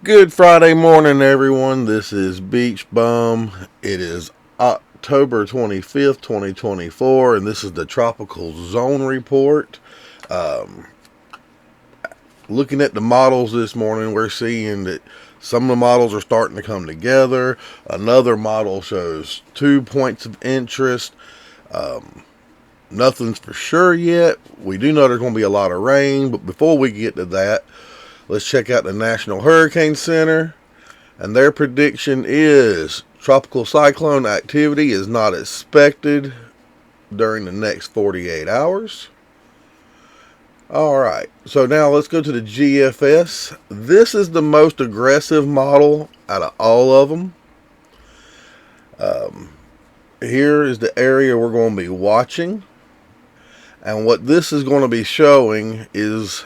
Good Friday morning, everyone. This is Beach Bum. It is October 25th, 2024, and this is the Tropical Zone Report. Um, Looking at the models this morning, we're seeing that some of the models are starting to come together. Another model shows 2 points of interest. Um, Nothing's for sure yet. We do know there's going to be a lot of rain, but before we get to that, let's check out the National Hurricane Center. And their prediction is tropical cyclone activity is not expected during the next 48 hours. Alright, so now let's go to the GFS. This is the most aggressive model out of all of them. Here is the area we're going to be watching. And what this is going to be showing is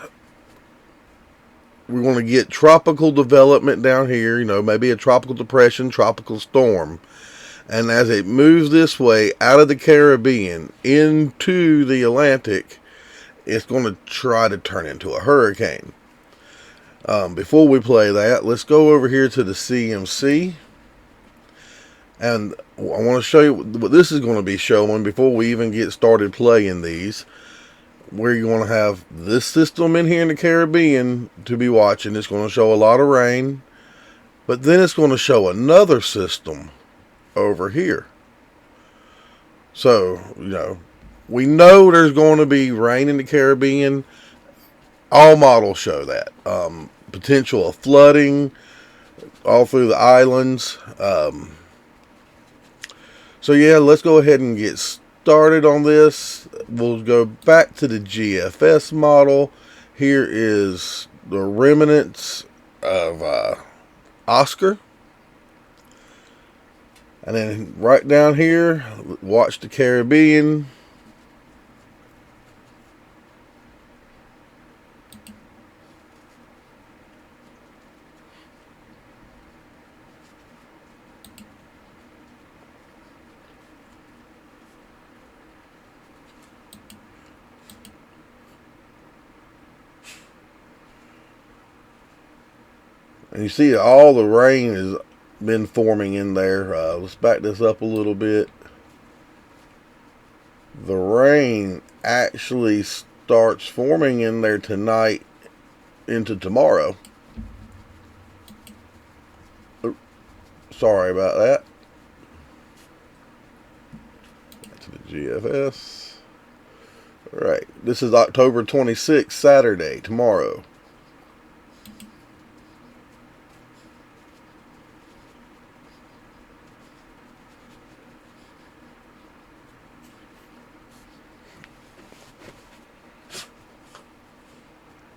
we're going to get tropical development down here, maybe a tropical depression, tropical storm. And as it moves this way out of the Caribbean into the Atlantic, it's going to try to turn into a hurricane. Before we play that, let's go over here to the CMC. And I want to show you what this is going to be showing before we even get started playing these. Where you're going to have this system in here in the Caribbean to be watching. It's going to show a lot of rain. But then it's going to show another system over here. So, we know there's going to be rain in the Caribbean. All models show that. Potential of flooding all through the islands. So yeah, let's go ahead and get started on this. We'll go back to the GFS model. Here is the remnants of Oscar. And then right down here, watch the Caribbean. And you see all the rain has been forming in there. Let's back this up a little bit. The rain actually starts forming in there tonight into tomorrow. Oops, sorry about that. Back to the GFS. Alright, this is October 26th, Saturday, tomorrow.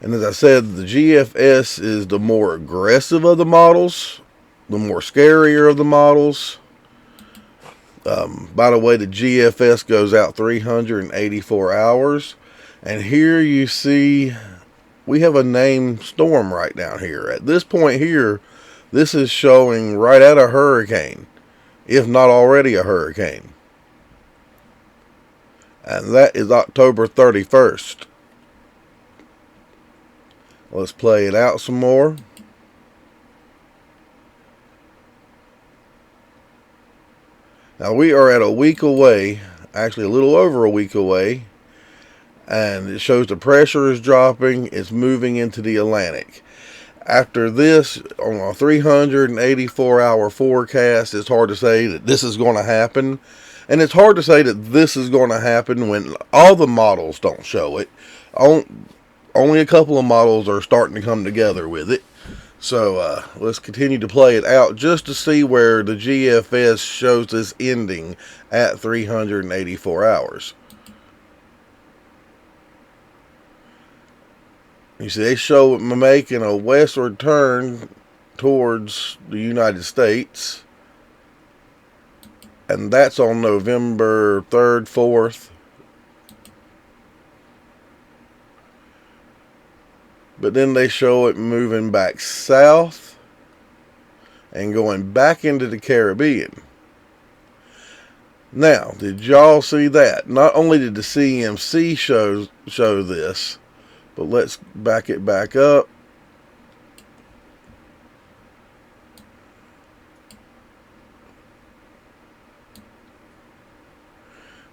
And as I said, the GFS is the more aggressive of the models, the more scarier of the models. By the way, the GFS goes out 384 hours. And here you see we have a named storm right down here. At this point here, this is showing right at a hurricane, if not already a hurricane. And that is October 31st. Let's play it out some more. Now we are at a week away, actually a little over a week away, and it shows the pressure is dropping, it's moving into the Atlantic. After this, on a 384-hour forecast, it's hard to say that this is going to happen. And it's hard to say that this is going to happen when all the models don't show it. Only a couple of models are starting to come together with it. So let's continue to play it out just to see where the GFS shows this ending at 384 hours. You see, they show it making a westward turn towards the United States. And that's on November 3rd, 4th. But then they show it moving back south and going back into the Caribbean. Now, did y'all see that? Not only did the CMC show this, but let's back it back up.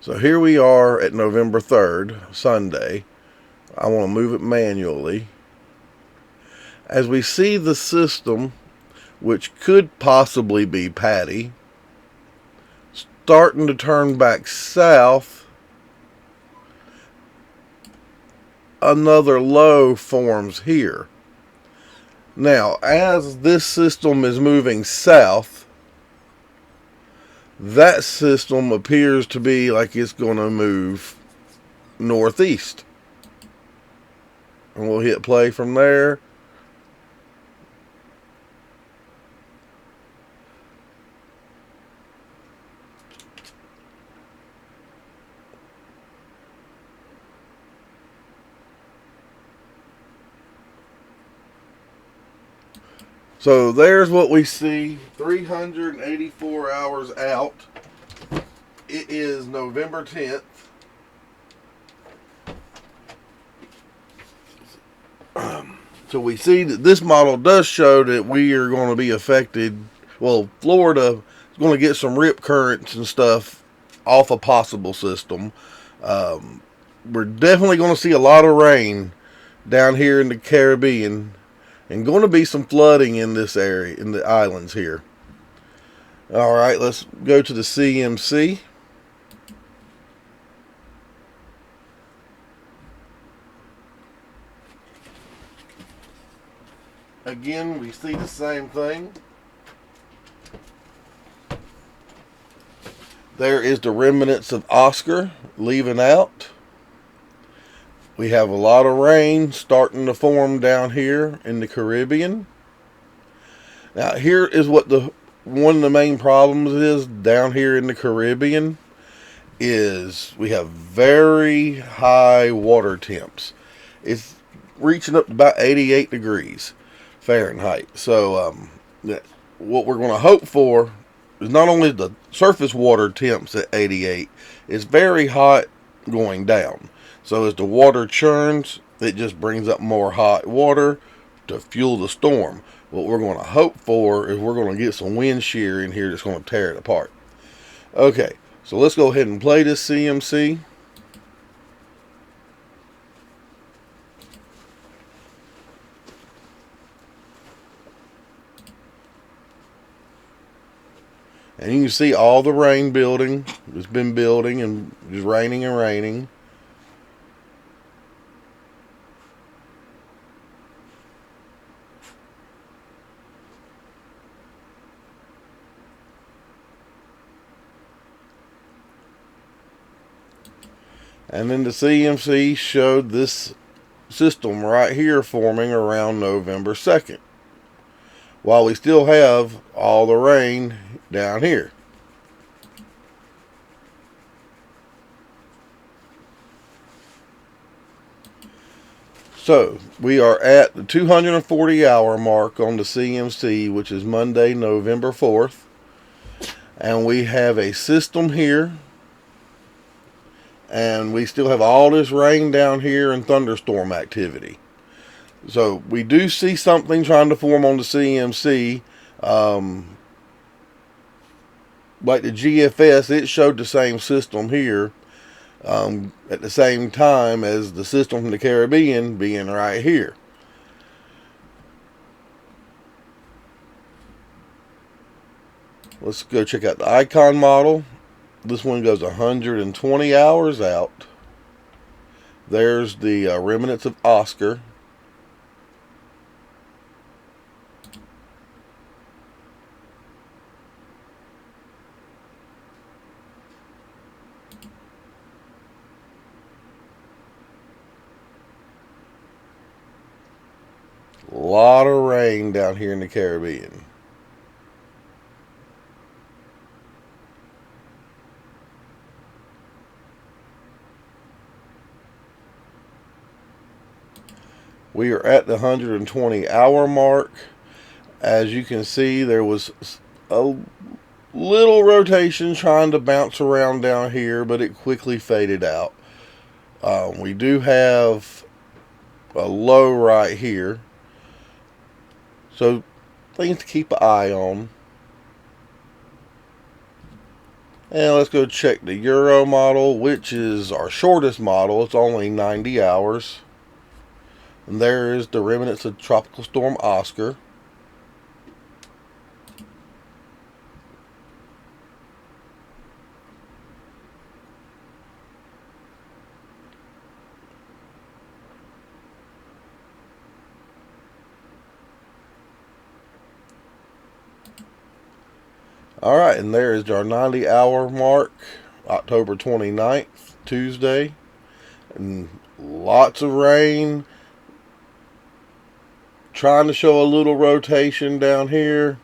So here we are at November 3rd, Sunday. I want to move it manually. As we see the system, which could possibly be Patty, starting to turn back south, another low forms here. Now, as this system is moving south, that system appears to be like it's going to move northeast. And we'll hit play from there. So there's what we see 384 hours out. It is November 10th. So we see that this model does show that we are going to be affected. Well, Florida is going to get some rip currents and stuff off a possible system. We're definitely going to see a lot of rain down here in the Caribbean. And going to be some flooding in this area, in the islands here. All right, let's go to the CMC. Again, we see the same thing. There is the remnants of Oscar leaving out. We have a lot of rain starting to form down here in the Caribbean. Now, here is what one of the main problems is down here in the Caribbean is we have very high water temps. It's reaching up to about 88 degrees Fahrenheit. So what we're going to hope for is not only the surface water temps at 88, it's very hot going down. So as the water churns, it just brings up more hot water to fuel the storm. What we're going to hope for is we're going to get some wind shear in here that's going to tear it apart. Okay, so let's go ahead and play this CMC. And you can see all the rain building. It's been building and just raining and raining. And then the CMC showed this system right here forming around November 2nd. While we still have all the rain down here. So we are at the 240 hour mark on the CMC, which is Monday, November 4th. And we have a system here. And we still have all this rain down here and thunderstorm activity. So we do see something trying to form on the CMC. Like the GFS, it showed the same system here at the same time as the system from the Caribbean being right here. Let's go check out the icon model. This one goes 120 hours out. There's the remnants of Oscar. A lot of rain down here in the Caribbean. We are at the 120 hour mark. As you can see, there was a little rotation trying to bounce around down here, but it quickly faded out. We do have a low right here. So things to keep an eye on. And let's go check the Euro model, which is our shortest model. It's only 90 hours. And there is the remnants of Tropical Storm Oscar. Alright, and there is our 90-hour mark, October 29th, Tuesday. And lots of rain. Trying to show a little rotation down here.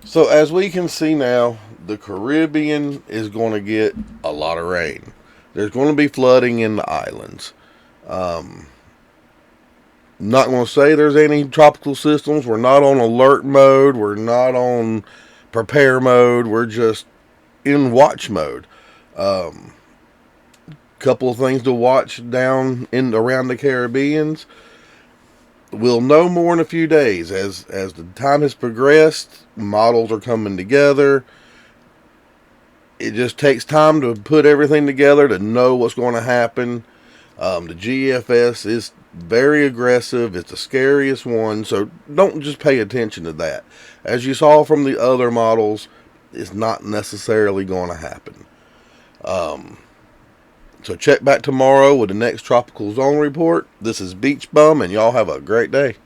So as we can see now, the Caribbean is going to get a lot of rain. There's going to be flooding in the islands. Not going to say there's any tropical systems. We're not on alert mode. We're not on prepare mode. We're just in watch mode. Couple of things to watch down in around the Caribbeans. We'll know more in a few days. As the time has progressed, models are coming together. It just takes time to put everything together to know what's going to happen. The GFS is very aggressive. It's the scariest one, so don't just pay attention to that. As you saw from the other models, it's not necessarily going to happen. So check back tomorrow with the next tropical zone report. This is Beach Bum, and y'all have a great day.